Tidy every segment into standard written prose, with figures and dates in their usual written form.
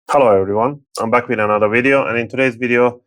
Hello everyone, I'm back with another video, and in today's video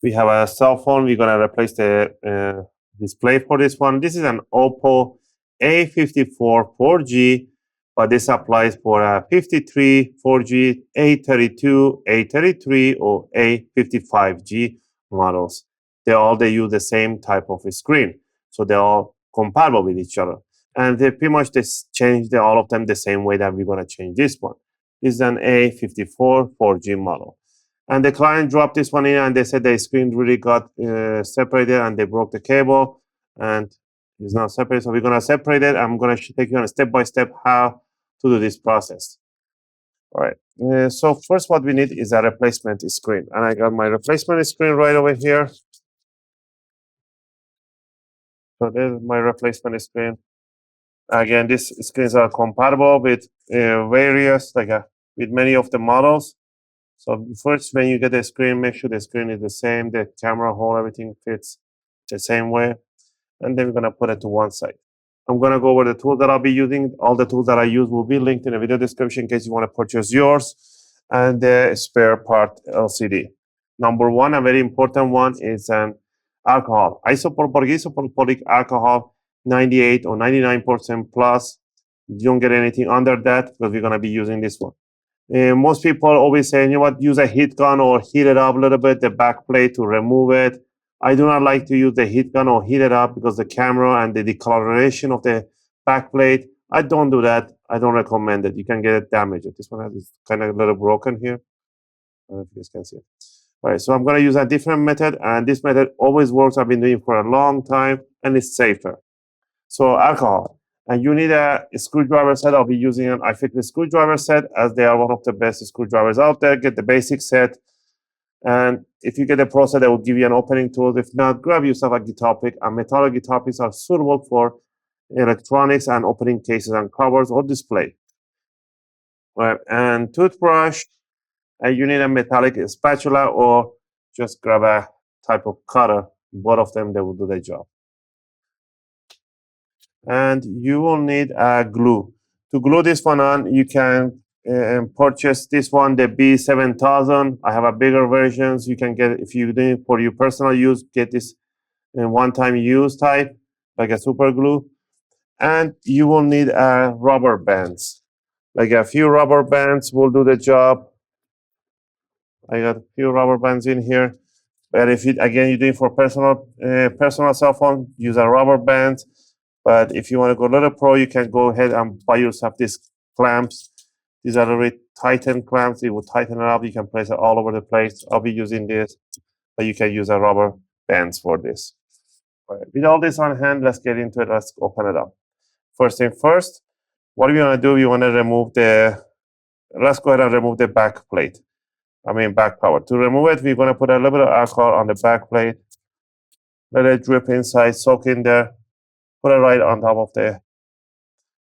we have a cell phone. We're gonna replace the display for this one. This is an OPPO A54 4G, but this applies for a 53, 4G, A32, A33, or A55G models. They use the same type of screen, so they're all compatible with each other, and they pretty much change all of them the same way that we're gonna change this one. This is an A54 4G model. And the client dropped this one in, and they said the screen really got separated, and they broke the cable, and it's not separated. So we're going to separate it. I'm going to take you on a step-by-step how to do this process. All right. So first what we need is a replacement screen. And I got my replacement screen right over here. So there's my replacement screen. Again, these screens are compatible with with many of the models. So first, when you get the screen, make sure the screen is the same, the camera hole, everything fits the same way. And then we're gonna put it to one side. I'm gonna go over the tools that I'll be using. All the tools that I use will be linked in the video description in case you wanna purchase yours, and the spare part LCD. Number one, a very important one, is an alcohol. Isopropylic alcohol, 98 or 99% plus. You don't get anything under that because we're gonna be using this one. Most people always say, you know what, use a heat gun or heat it up a little bit, the back plate, to remove it. I do not like to use the heat gun or heat it up because the camera and the discoloration of the back plate, I don't do that. I don't recommend it. You can get it damaged. This one is kind of a little broken here. I don't know if you guys can see it. All right, so I'm going to use a different method, and this method always works. I've been doing it for a long time, and it's safer. So alcohol. And you need a screwdriver set. I'll be using an I53 screwdriver set, as they are one of the best screwdrivers out there. Get the basic set. And if you get a pro set, they will give you an opening tool. If not, grab yourself a guitar pick. And metallic guitar picks are suitable for electronics and opening cases and covers or display. Right. And toothbrush. And you need a metallic spatula, or just grab a type of cutter. Both of them, they will do their job. And you will need a glue. To glue this one on, you can purchase this one, the B7000. I have a bigger versions. You can get, if you do it for your personal use, get this in one-time use type, like a super glue. And you will need rubber bands. Like a few rubber bands will do the job. I got a few rubber bands in here. But if you, again, you do it for personal cell phone, use a rubber band. But if you want to go a little pro, you can go ahead and buy yourself these clamps. These are really tightened clamps. It will tighten it up. You can place it all over the place. I'll be using this, but you can use a rubber bands for this. All right. With all this on hand, let's get into it. Let's open it up. First thing first, what we want to do, we want to remove let's go ahead and remove the back plate. Back cover. To remove it, we're going to put a little bit of alcohol on the back plate. Let it drip inside, soak in there. Put it right on top of the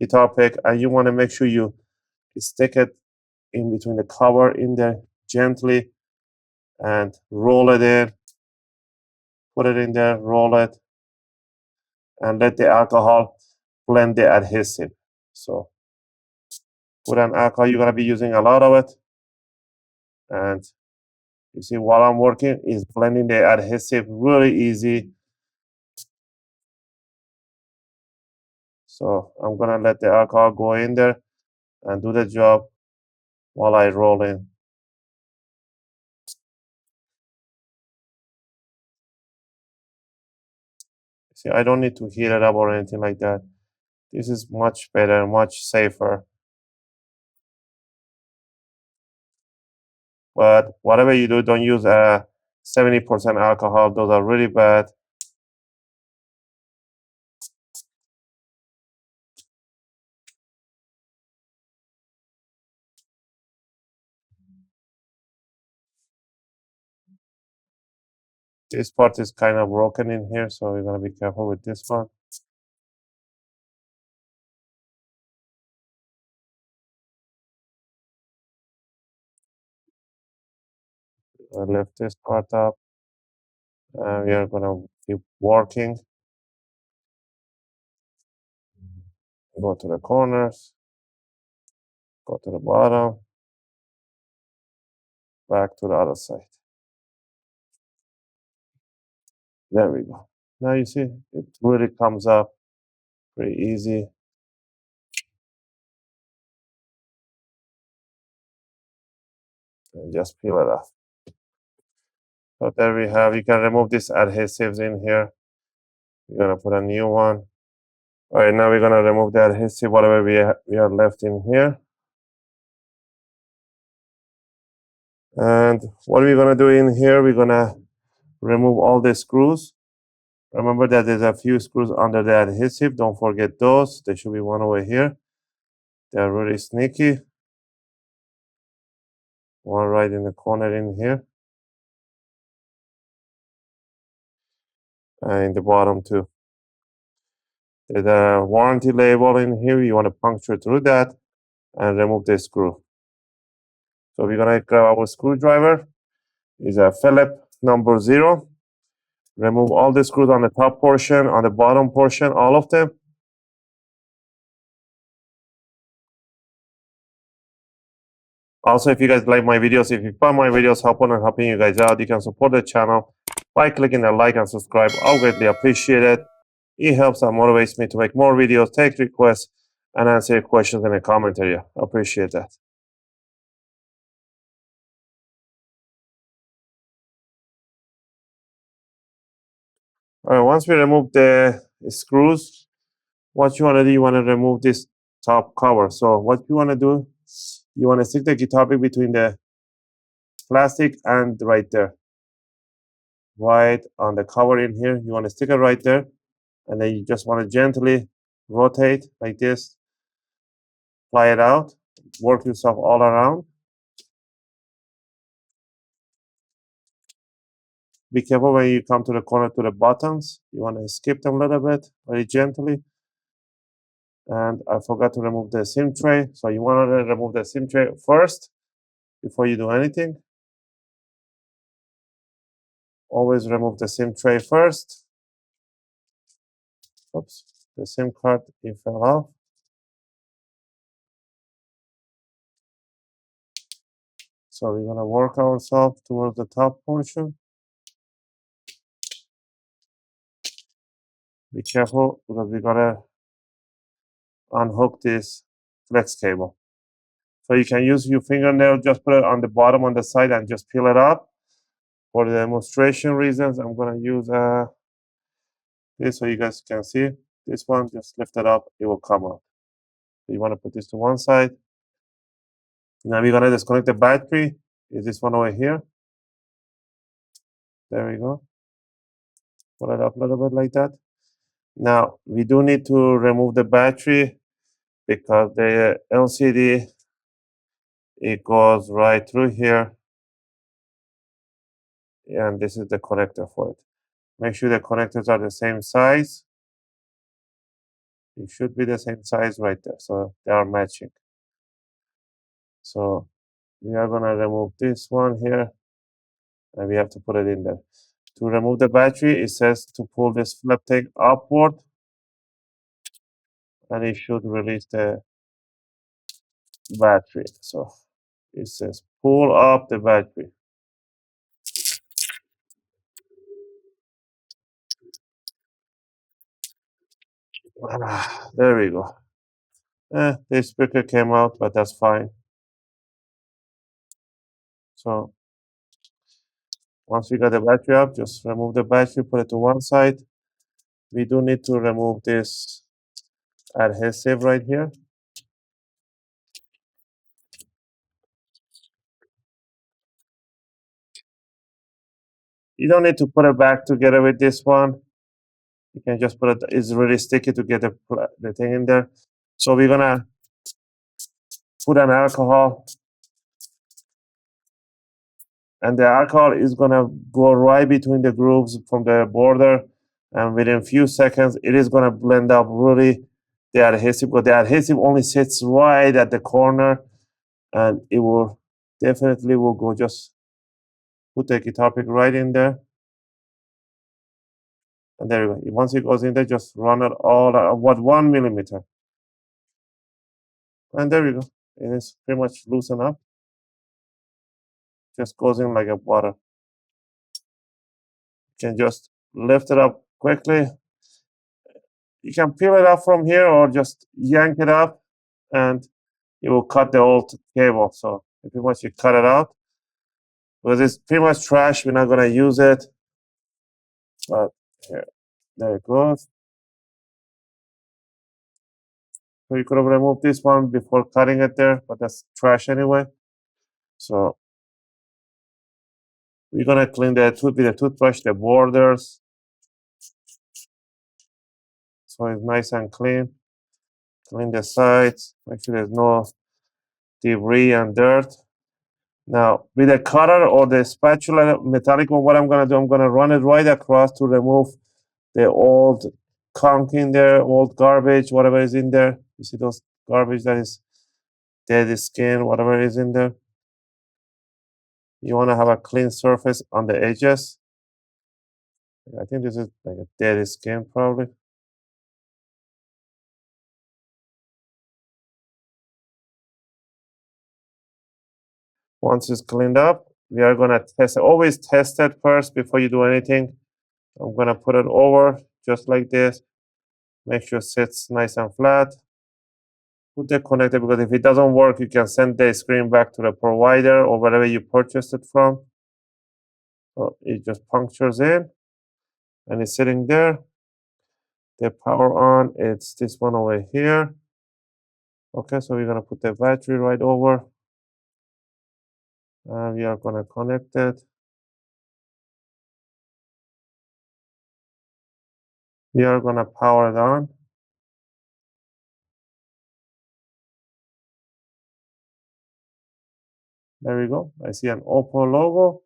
guitar pick, and you want to make sure you stick it in between the cover in there gently and roll it in. Put it in there, roll it, and let the alcohol blend the adhesive. So put an alcohol, you're going to be using a lot of it. And you see, while I'm working, is blending the adhesive really easy. So I'm going to let the alcohol go in there and do the job while I roll in. See, I don't need to heat it up or anything like that. This is much better, much safer. But whatever you do, don't use 70% alcohol. Those are really bad. This part is kind of broken in here, so we're going to be careful with this one. I lift this part up, and we are going to keep working. Go to the corners, go to the bottom, back to the other side. There we go. Now you see, it really comes up pretty easy. And just peel it off. So there we have, you can remove these adhesives in here. We're gonna put a new one. All right, now we're gonna remove the adhesive, whatever we are left in here. And what we're gonna do in here, we're gonna remove all the screws. Remember that there's a few screws under the adhesive. Don't forget those. There should be one over here. They're really sneaky. One right in the corner in here. And in the bottom too. There's a warranty label in here. You want to puncture through that and remove the screw. So we're gonna grab our screwdriver. It's a Phillips number 0. Remove all the screws on the top portion, on the bottom portion, all of them. Also, if you guys like my videos, if you find my videos helpful and helping you guys out, you can support the channel by clicking the like and subscribe. I'll greatly appreciate it. It helps and motivates me to make more videos, take requests, and answer your questions in the comment area. I appreciate that. All right, once we remove the screws, what you want to do, you want to remove this top cover. So what you want to do, you want to stick the guitar pick between the plastic and right there. Right on the cover in here, you want to stick it right there. And then you just want to gently rotate like this, fly it out, work yourself all around. Be careful when you come to the corner to the buttons. You want to skip them a little bit, very gently. And I forgot to remove the SIM tray. So you want to remove the SIM tray first before you do anything. Always remove the SIM tray first. Oops, the SIM card, it fell off. So we're gonna work ourselves towards the top portion. Be careful because we gotta unhook this flex cable. So you can use your fingernail, just put it on the bottom on the side and just peel it up. For the demonstration reasons, I'm gonna use this so you guys can see. This one, just lift it up, it will come out. So you wanna put this to one side. Now we're gonna disconnect the battery. Is this one over here? There we go. Put it up a little bit like that. Now we do need to remove the battery because the LCD, it goes right through here. And this is the connector for it. Make sure the connectors are the same size. It should be the same size right there. So they are matching. So we are gonna remove this one here and we have to put it in there. To remove the battery, it says to pull this flip thing upward and it should release the battery. So it says pull up the battery. There we go. The speaker came out, but that's fine. So once we got the battery up, just remove the battery, put it to one side. We do need to remove this adhesive right here. You don't need to put it back together with this one. You can just put it, it's really sticky to get the thing in there. So we're gonna put an alcohol and the alcohol is gonna go right between the grooves from the border, and within a few seconds it is gonna blend up really the adhesive, but the adhesive only sits right at the corner and it will definitely will go. Just put the guitar pick right in there and there you go. Once it goes in there, just run it all about 1 millimeter. And there we go. It is pretty much loosened up. Just goes in like a water. You can just lift it up quickly. You can peel it up from here or just yank it up and it will cut the old cable. So pretty much you cut it out. Because it's pretty much trash, we're not gonna use it. But here, there it goes. So you could have removed this one before cutting it there, but that's trash anyway. So we're gonna clean the tooth with a toothbrush, the borders, so it's nice and clean. Clean the sides, make sure there's no debris and dirt. Now, with a cutter or the spatula, metallic one, what I'm gonna do, I'm gonna run it right across to remove the old conch in there, old garbage, whatever is in there. You see those garbage that is dead skin, whatever is in there. You wanna have a clean surface on the edges. I think this is like a dead skin probably. Once it's cleaned up, we are gonna test it. Always test it first before you do anything. I'm gonna put it over just like this. Make sure it sits nice and flat. Put the connector, because if it doesn't work, you can send the screen back to the provider or wherever you purchased it from. So it just punctures in and it's sitting there. The power on, it's this one over here. Okay, so we're gonna put the battery right over and we are gonna connect it. We are gonna power it on. There we go. I see an OPPO logo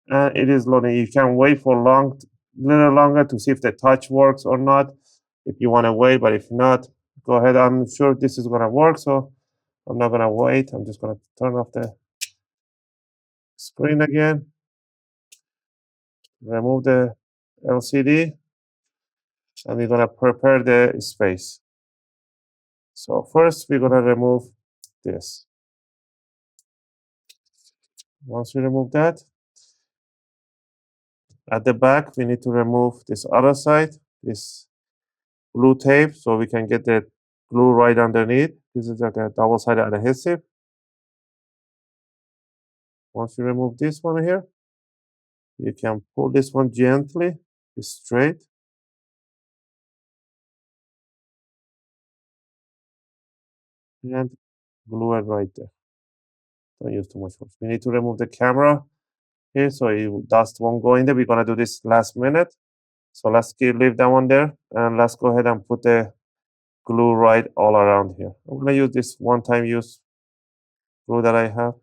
and it is loading. You can wait for little longer to see if the touch works or not. If you want to wait, but if not, go ahead. I'm sure this is gonna work, so I'm not gonna wait. I'm just gonna turn off the screen again, remove the LCD, and we're gonna prepare the space. So first we're gonna remove this. Once we remove that, at the back we need to remove this other side, this blue tape, so we can get the glue right underneath. This is like a double-sided adhesive. Once you remove this one here, you can pull this one gently, straight. And glue it right there. Don't use too much force. We need to remove the camera here so dust won't go in there. We're gonna do this last minute. So let's leave that one there and let's go ahead and put the glue right all around here. I'm gonna use this one-time use glue that I have.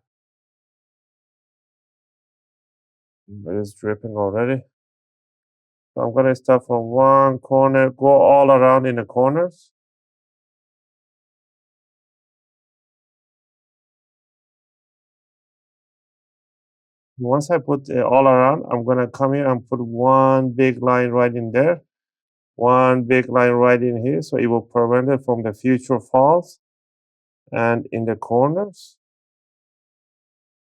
It is dripping already. So I'm gonna start from one corner, go all around in the corners. Once I put it all around, I'm gonna come here and put one big line right in there. One big line right in here, so it will prevent it from the future falls. And in the corners,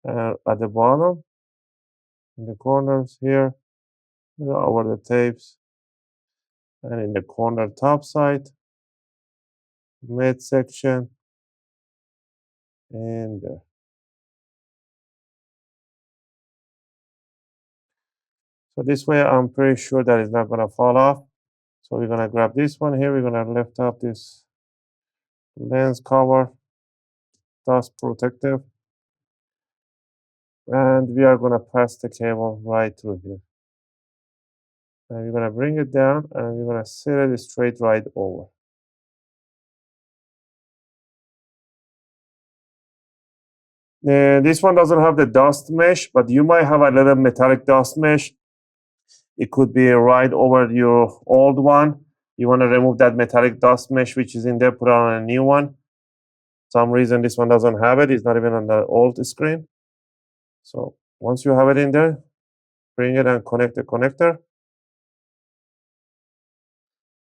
at the bottom, in the corners here, over the tapes, and in the corner top side, mid section, and there. So this way, I'm pretty sure that it's not gonna fall off. So we're gonna grab this one here. We're gonna lift up this lens cover, dust protective, and we are gonna pass the cable right through here. And we're gonna bring it down and we're gonna sit it straight right over. This one doesn't have the dust mesh, but you might have a little metallic dust mesh. It could be right over your old one. You want to remove that metallic dust mesh which is in there, put on a new one. Some reason this one doesn't have it. It's not even on the old screen. So once you have it in there, bring it and connect the connector.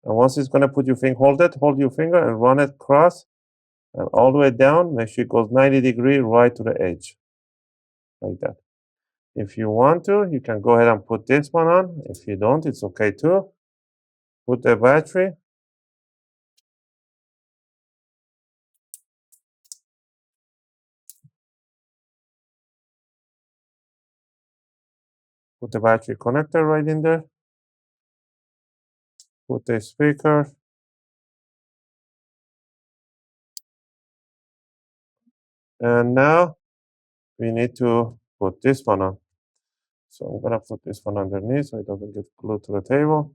And once it's going to put your finger, hold your finger and run it across And all the way down, make sure it goes 90 degrees right to the edge, like that. If you want to, you can go ahead and put this one on. If you don't, it's okay too. Put the battery. Put the battery connector right in there. Put the speaker. And now we need to put this one on. So I'm gonna put this one underneath so it doesn't get glued to the table.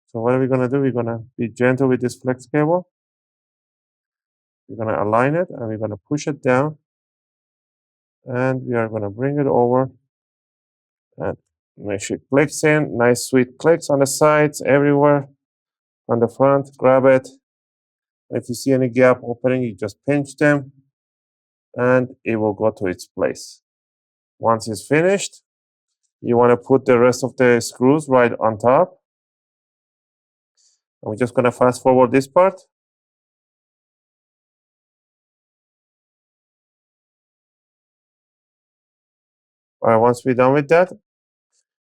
So what are we gonna do? We're gonna be gentle with this flex cable. We're gonna align it and we're gonna push it down. And we are gonna bring it over and make sure it clicks in. Nice sweet clicks on the sides, everywhere. On the front, grab it. If you see any gap opening, you just pinch them and it will go to its place. Once it's finished, you want to put the rest of the screws right on top. And we're just going to fast forward this part. All right, once we're done with that,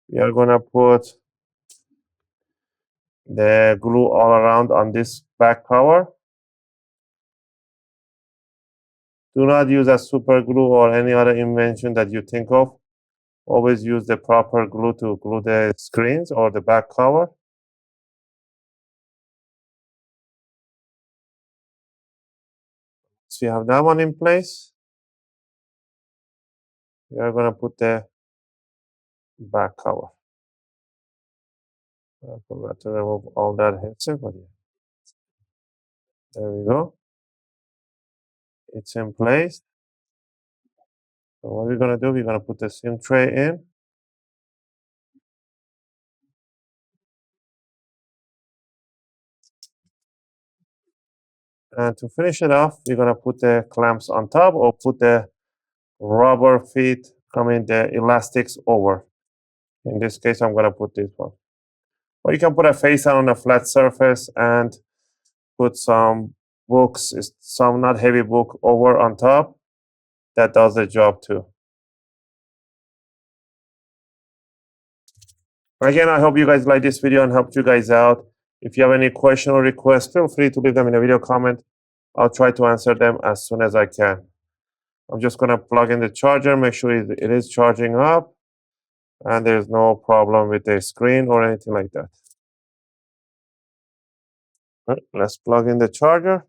we are going to put the glue all around on this back cover. Do not use a super glue or any other invention that you think of. Always use the proper glue to glue the screens or the back cover. So you have that one in place. We are going to put the back cover. I forgot to remove all that headset, but yeah. There we go. It's in place. So what we're going to do, we're going to put the SIM tray in. And to finish it off, we're going to put the clamps on top or put the rubber feet, the elastics over. In this case, I'm going to put this one. Or you can put a face on a flat surface and put some books, some not heavy book over on top. That does the job too. Again, I hope you guys like this video and helped you guys out. If you have any question or request, feel free to leave them in a video comment. I'll try to answer them as soon as I can. I'm just going to plug in the charger, make sure it is charging up, and there's no problem with the screen or anything like that. All right, let's plug in the charger.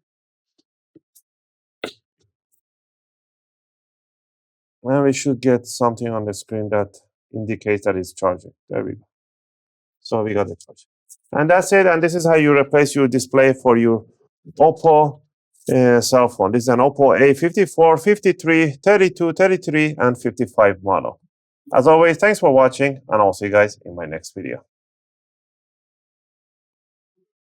And we should get something on the screen that indicates that it's charging. There we go. So we got the charge. And that's it. And this is how you replace your display for your OPPO cell phone. This is an OPPO A54, 53, 32, 33, and 55 model. As always, thanks for watching, and I'll see you guys in my next video.